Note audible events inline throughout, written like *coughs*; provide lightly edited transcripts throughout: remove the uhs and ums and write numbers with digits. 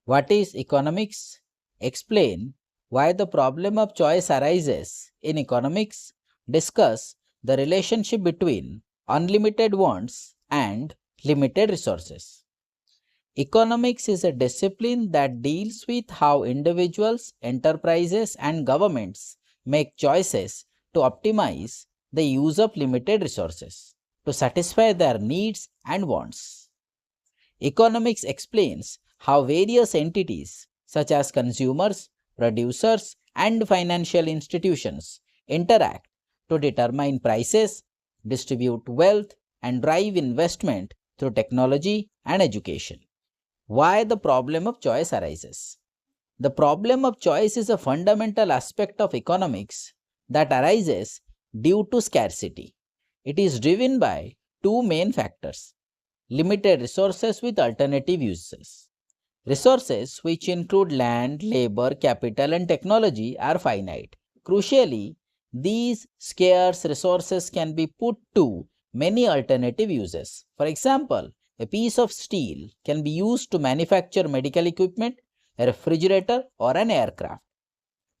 What is economics? Explain why the problem of choice arises. In economics, discuss the relationship between unlimited wants and limited resources. Economics is a discipline that deals with how individuals, enterprises, and governments make choices to optimize the use of limited resources to satisfy their needs and wants. Economics explains how various entities, such as consumers, producers, and financial institutions, interact to determine prices, distribute wealth, and drive investment through technology and education. Why the problem of choice arises? The problem of choice is a fundamental aspect of economics that arises due to scarcity. It is driven by two main factors: limited resources with alternative uses. Resources, which include land, labor, capital, and technology, are finite. Crucially, these scarce resources can be put to many alternative uses. For example, a piece of steel can be used to manufacture medical equipment, a refrigerator, or an aircraft.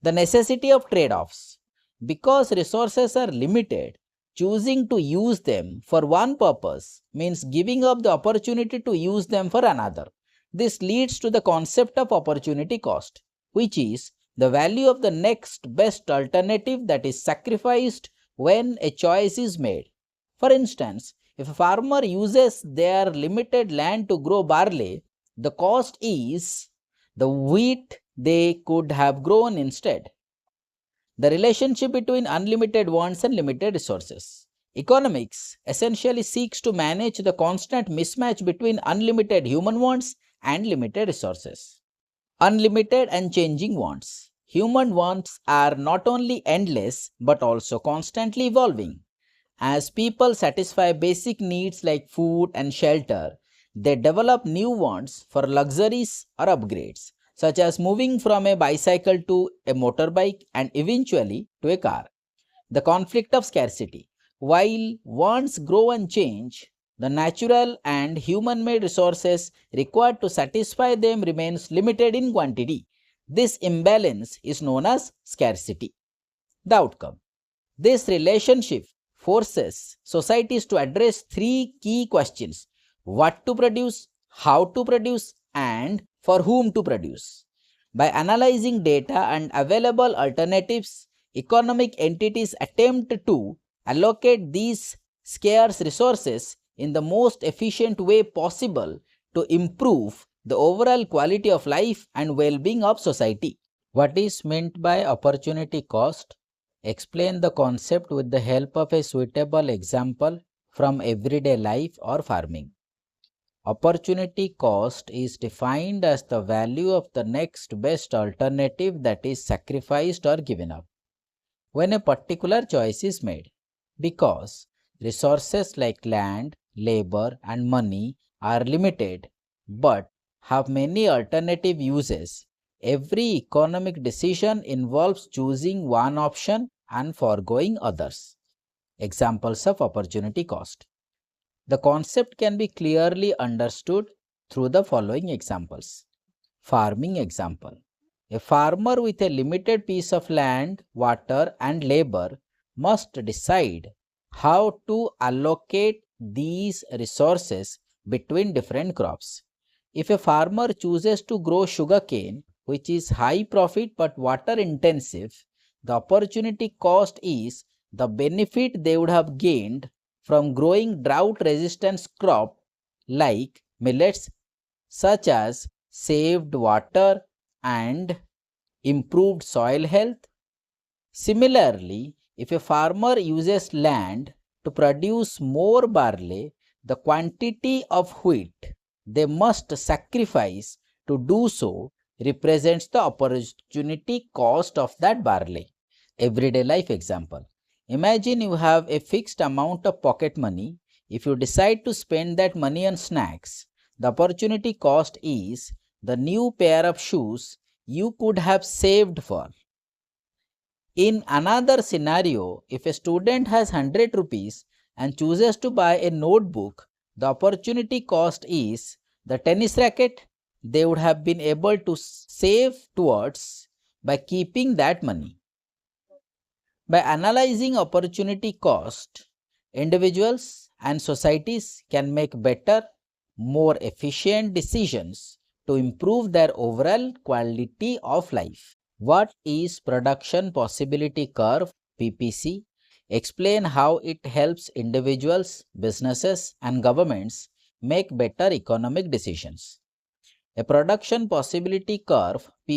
The necessity of trade-offs. Because resources are limited, choosing to use them for one purpose means giving up the opportunity to use them for another. This leads to the concept of opportunity cost, which is the value of the next best alternative that is sacrificed when a choice is made. For instance, if a farmer uses their limited land to grow barley, the cost is the wheat they could have grown instead. The relationship between unlimited wants and limited resources. Economics essentially seeks to manage the constant mismatch between unlimited human wants and limited resources. Unlimited and changing wants. Human wants are not only endless but also constantly evolving. As people satisfy basic needs like food and shelter, they develop new wants for luxuries or upgrades, such as moving from a bicycle to a motorbike and eventually to a car. The conflict of scarcity. While wants grow and change, the natural and human-made resources required to satisfy them remains limited in quantity. This imbalance is known as scarcity. The outcome. This relationship forces societies to address three key questions: what to produce, how to produce, and for whom to produce. By analyzing data and available alternatives, economic entities attempt to allocate these scarce resources in the most efficient way possible to improve the overall quality of life and well-being of society. What is meant by opportunity cost? Explain the concept with the help of a suitable example from everyday life or farming. Opportunity cost is defined as the value of the next best alternative that is sacrificed or given up when a particular choice is made. Because resources like land, labor, and money are limited but have many alternative uses, every economic decision involves choosing one option and foregoing others. Examples of opportunity cost. The concept can be clearly understood through the following examples. Farming example. A farmer with a limited piece of land, water, and labor must decide how to allocate these resources between different crops. If a farmer chooses to grow sugarcane, which is high profit but water intensive, the opportunity cost is the benefit they would have gained from growing drought resistant crop like millets, such as saved water and improved soil health. Similarly, if a farmer uses land to produce more barley, the quantity of wheat they must sacrifice to do so represents the opportunity cost of that barley. Everyday life example. Imagine you have a fixed amount of pocket money. If you decide to spend that money on snacks, the opportunity cost is the new pair of shoes you could have saved for. In another scenario, if a student has 100 rupees and chooses to buy a notebook, the opportunity cost is the tennis racket they would have been able to save towards by keeping that money. By analyzing opportunity cost, individuals and societies can make better, more efficient decisions to improve their overall quality of life. What is Production Possibility Curve? *coughs* Explain how it helps individuals, businesses, and governments make better economic decisions. A production possibility curve *coughs*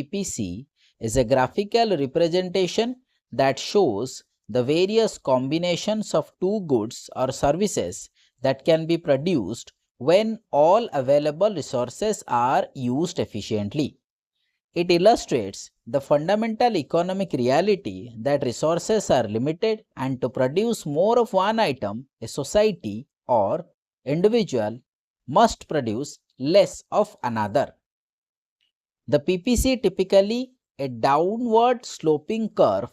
is a graphical representation that shows the various combinations of two goods or services that can be produced when all available resources are used efficiently. It illustrates the fundamental economic reality that resources are limited, and to produce more of one item, a society or individual must produce less of another. The PPC typically a downward sloping curve.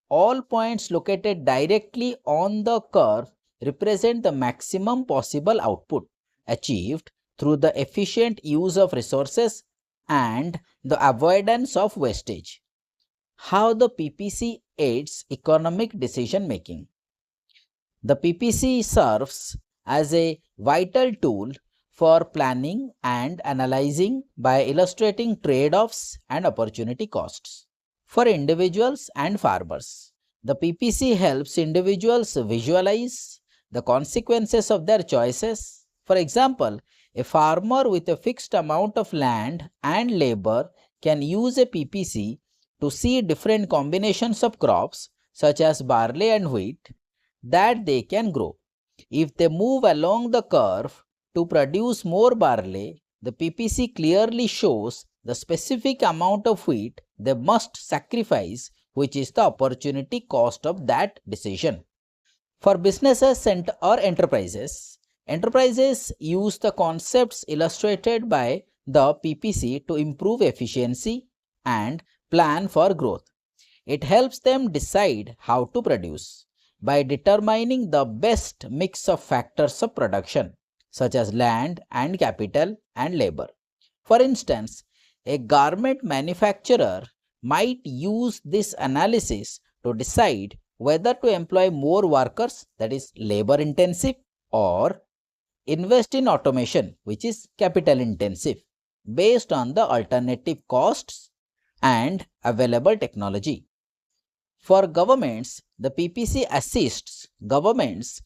All points located directly on the curve represent the maximum possible output achieved through the efficient use of resources and the avoidance of wastage. How the PPC aids economic decision making. The PPC serves as a vital tool for planning and analyzing by illustrating trade-offs and opportunity costs. For individuals and farmers, the PPC helps individuals visualize the consequences of their choices. For example, a farmer with a fixed amount of land and labor can use a PPC to see different combinations of crops such as barley and wheat that they can grow. If they move along the curve to produce more barley, the PPC clearly shows the specific amount of wheat they must sacrifice, which is the opportunity cost of that decision. For businesses or enterprises, enterprises use the concepts illustrated by the PPC to improve efficiency and plan for growth. It helps them decide how to produce by determining the best mix of factors of production, such as land and capital and labor. For instance, a garment manufacturer might use this analysis to decide whether to employ more workers, that is labor intensive, or invest in automation, which is capital intensive, based on the alternative costs and available technology. For governments, the PPC assists governments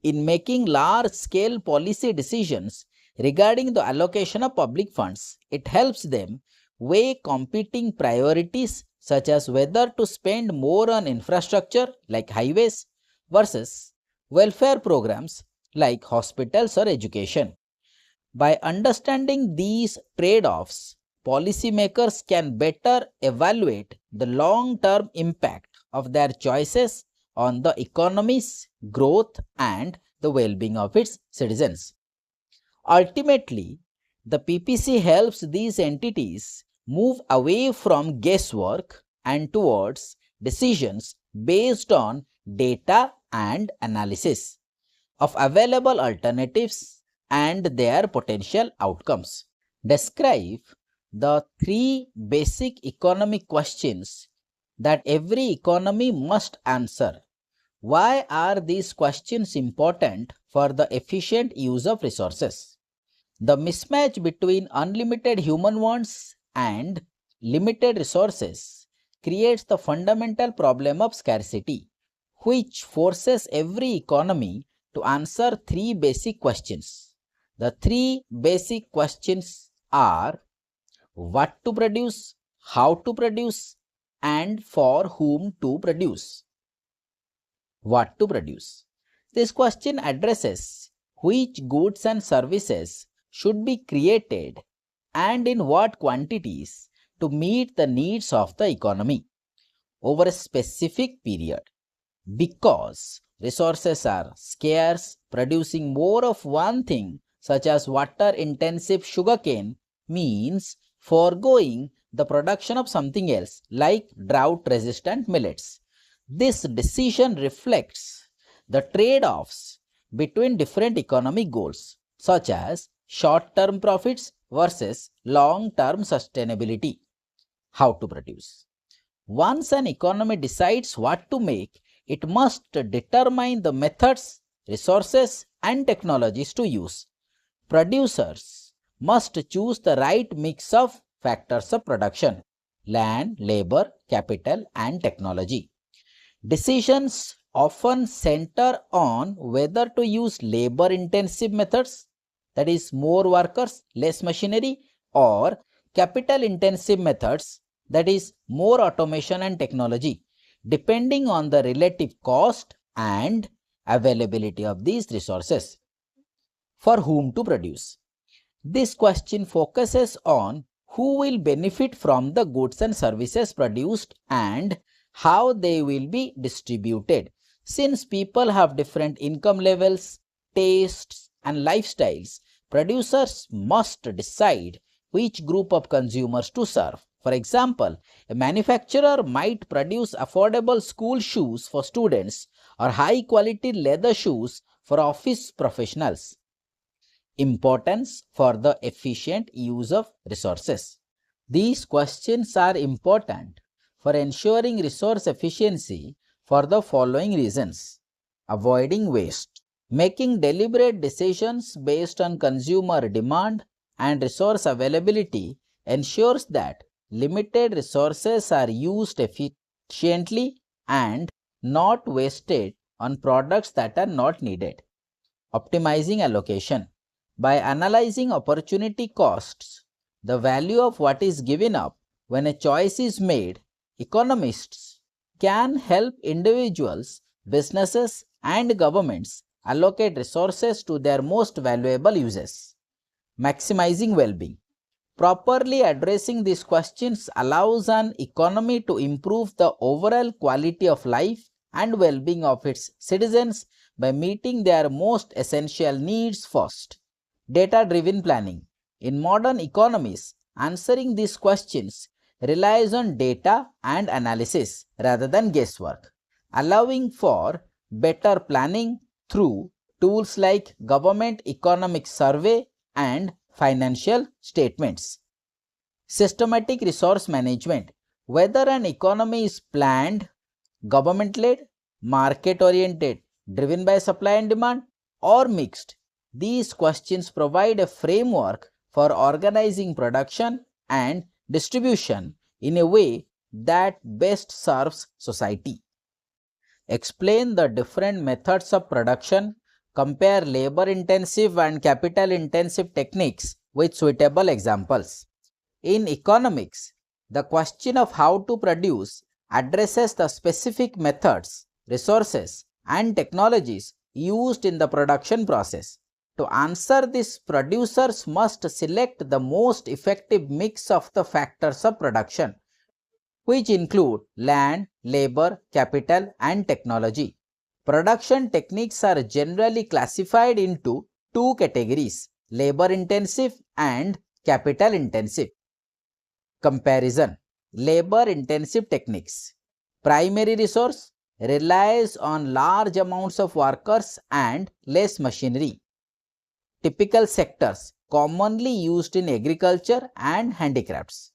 in making large-scale policy decisions regarding the allocation of public funds. It helps them weigh competing priorities such as whether to spend more on infrastructure like highways versus welfare programs like hospitals or education. By understanding these trade-offs, policymakers can better evaluate the long-term impact of their choices on the economy's growth and the well-being of its citizens. Ultimately, the PPC helps these entities move away from guesswork and towards decisions based on data and analysis of available alternatives and their potential outcomes. Describe the three basic economic questions that every economy must answer. Why are these questions important for the efficient use of resources? The mismatch between unlimited human wants and limited resources creates the fundamental problem of scarcity, which forces every economy to answer three basic questions. The three basic questions are what to produce, how to produce, and for whom to produce. What to produce? This question addresses which goods and services should be created and in what quantities to meet the needs of the economy over a specific period. Because resources are scarce, producing more of one thing, such as water-intensive sugarcane, means foregoing the production of something else, like drought-resistant millets. This decision reflects the trade-offs between different economic goals, such as short-term profits versus long-term sustainability. How to produce? Once an economy decides what to make, it must determine the methods, resources, and technologies to use. Producers must choose the right mix of factors of production: land, labor, capital, and technology. Decisions often center on whether to use labor-intensive methods, that is, more workers, less machinery, or capital-intensive methods, that is, more automation and technology, depending on the relative cost and availability of these resources. For whom to produce? This question focuses on who will benefit from the goods and services produced and how they will be distributed. Since people have different income levels, tastes, and lifestyles, producers must decide which group of consumers to serve. For example, a manufacturer might produce affordable school shoes for students or high-quality leather shoes for office professionals. Importance for the efficient use of resources. These questions are important for ensuring resource efficiency for the following reasons: avoiding waste. Making deliberate decisions based on consumer demand and resource availability ensures that limited resources are used efficiently and not wasted on products that are not needed. Optimizing allocation. By analyzing opportunity costs, the value of what is given up when a choice is made, economists can help individuals, businesses, and governments allocate resources to their most valuable uses. Maximizing well-being. Properly addressing these questions allows an economy to improve the overall quality of life and well-being of its citizens by meeting their most essential needs first. Data-driven planning. In modern economies, answering these questions relies on data and analysis rather than guesswork, allowing for better planning through tools like government economic survey and financial statements. Systematic resource management. Whether an economy is planned, government-led, market-oriented, driven by supply and demand, or mixed, these questions provide a framework for organizing production and distribution in a way that best serves society. Explain the different methods of production, compare labor-intensive and capital-intensive techniques with suitable examples. In economics, the question of how to produce addresses the specific methods, resources, and technologies used in the production process. To answer this, producers must select the most effective mix of the factors of production, which include land, labor, capital, and technology. Production techniques are generally classified into two categories: labor-intensive and capital-intensive. Comparison. Labor-intensive techniques. Primary resource relies on large amounts of workers and less machinery. Typical sectors commonly used in agriculture and handicrafts.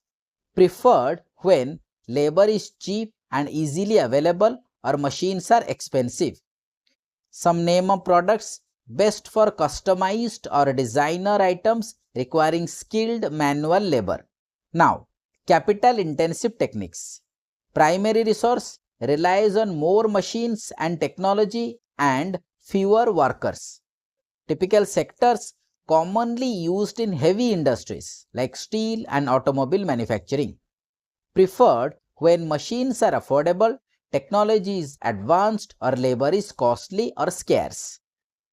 Preferred when labor is cheap and easily available or machines are expensive. Some name of products best for customized or designer items requiring skilled manual labor. Now, capital intensive techniques. Primary resource relies on more machines and technology and fewer workers. Typical sectors commonly used in heavy industries like steel and automobile manufacturing. Preferred when machines are affordable, technology is advanced, or labor is costly or scarce.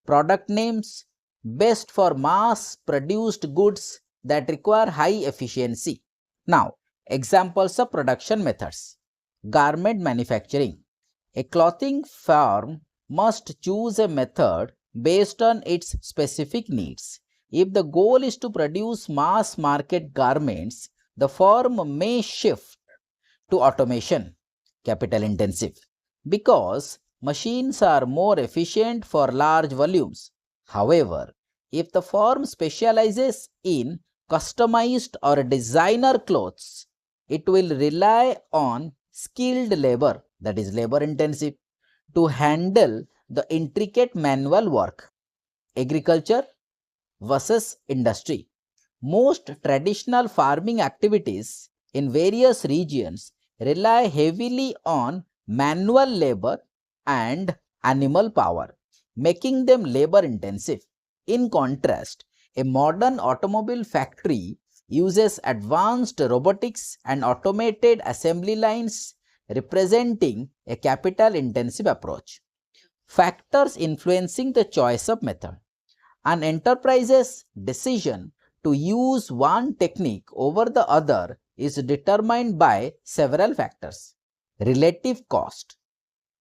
Product names best for mass produced goods that require high efficiency. Now, examples of production methods. Garment manufacturing. A clothing firm must choose a method based on its specific needs. If the goal is to produce mass market garments, the firm may shift to automation, capital intensive, because machines are more efficient for large volumes. However, If the firm specializes in customized or designer clothes, it will rely on skilled labor, that is labor intensive, to handle the intricate manual work. Agriculture versus industry. Most traditional farming activities in various regions rely heavily on manual labor and animal power, making them labor intensive. In contrast, a modern automobile factory uses advanced robotics and automated assembly lines, representing a capital intensive approach. Factors influencing the choice of method. An enterprise's decision to use one technique over the other is determined by several factors. Relative cost.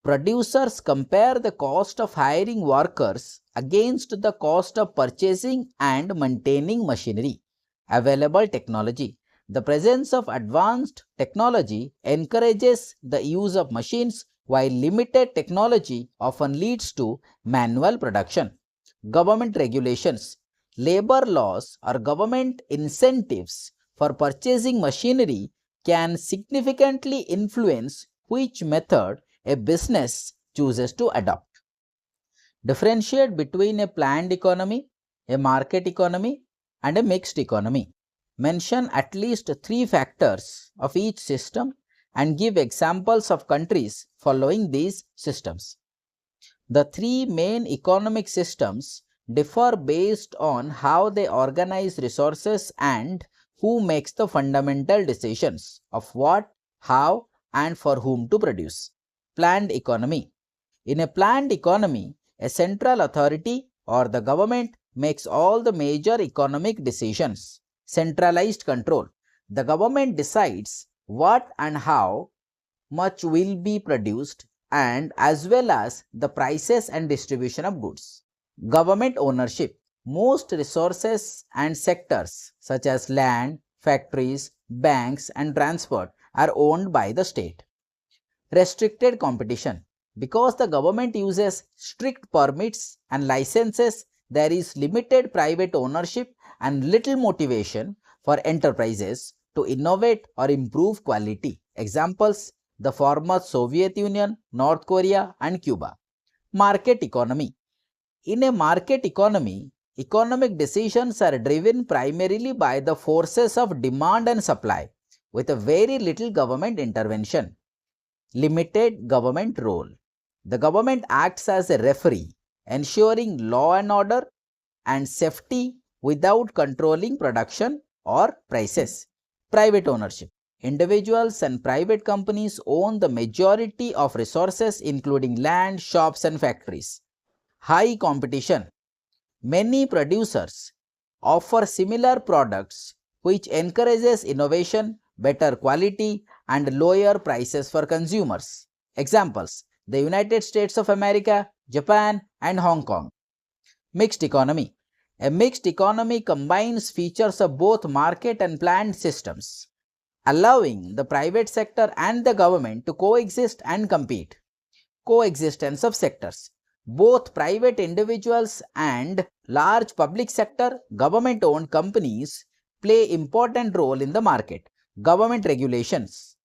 Producers compare the cost of hiring workers against the cost of purchasing and maintaining machinery. Available technology. The presence of advanced technology encourages the use of machines, while limited technology often leads to manual production. Government regulations. Labor laws or government incentives for purchasing machinery can significantly influence which method a business chooses to adopt. Differentiate between a planned economy, a market economy, and a mixed economy. Mention at least 3 factors of each system and give examples of countries following these systems. The 3 main economic systems differ based on how they organize resources and who makes the fundamental decisions of what, how, and for whom to produce. Planned economy. In a planned economy, a central authority or the government makes all the major economic decisions. Centralized control. The government decides what and how much will be produced and as well as the prices and distribution of goods. Government ownership. Most resources and sectors such as land, factories, banks, and transport are owned by the state. Restricted competition. Because the government uses strict permits and licenses, there is limited private ownership and little motivation for enterprises to innovate or improve quality. Examples: the former Soviet Union, North Korea, and Cuba. Market economy. In a market economy, economic decisions are driven primarily by the forces of demand and supply, with a very little government intervention. Limited government role. The government acts as a referee, ensuring law and order and safety without controlling production or prices. Private ownership. Individuals and private companies own the majority of resources, including land, shops, and factories. High competition. Many producers offer similar products, which encourages innovation, better quality, and lower prices for consumers. Examples: the United States of America, Japan, and Hong Kong. Mixed economy. A mixed economy combines features of both market and planned systems, allowing the private sector and the government to coexist and compete. Coexistence of sectors. Both private individuals and large public sector government-owned companies play important role in the market. Government regulations.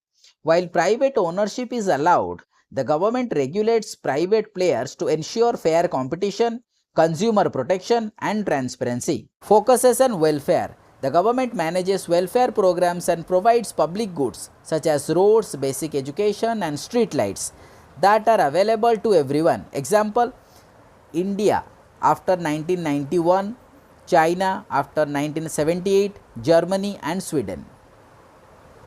While private ownership is allowed, the government regulates private players to ensure fair competition, consumer protection, and transparency. Focuses on welfare. The government manages welfare programs and provides public goods such as roads, basic education, and street lights that are available to everyone. Example: India after 1991, China after 1978, Germany, and Sweden.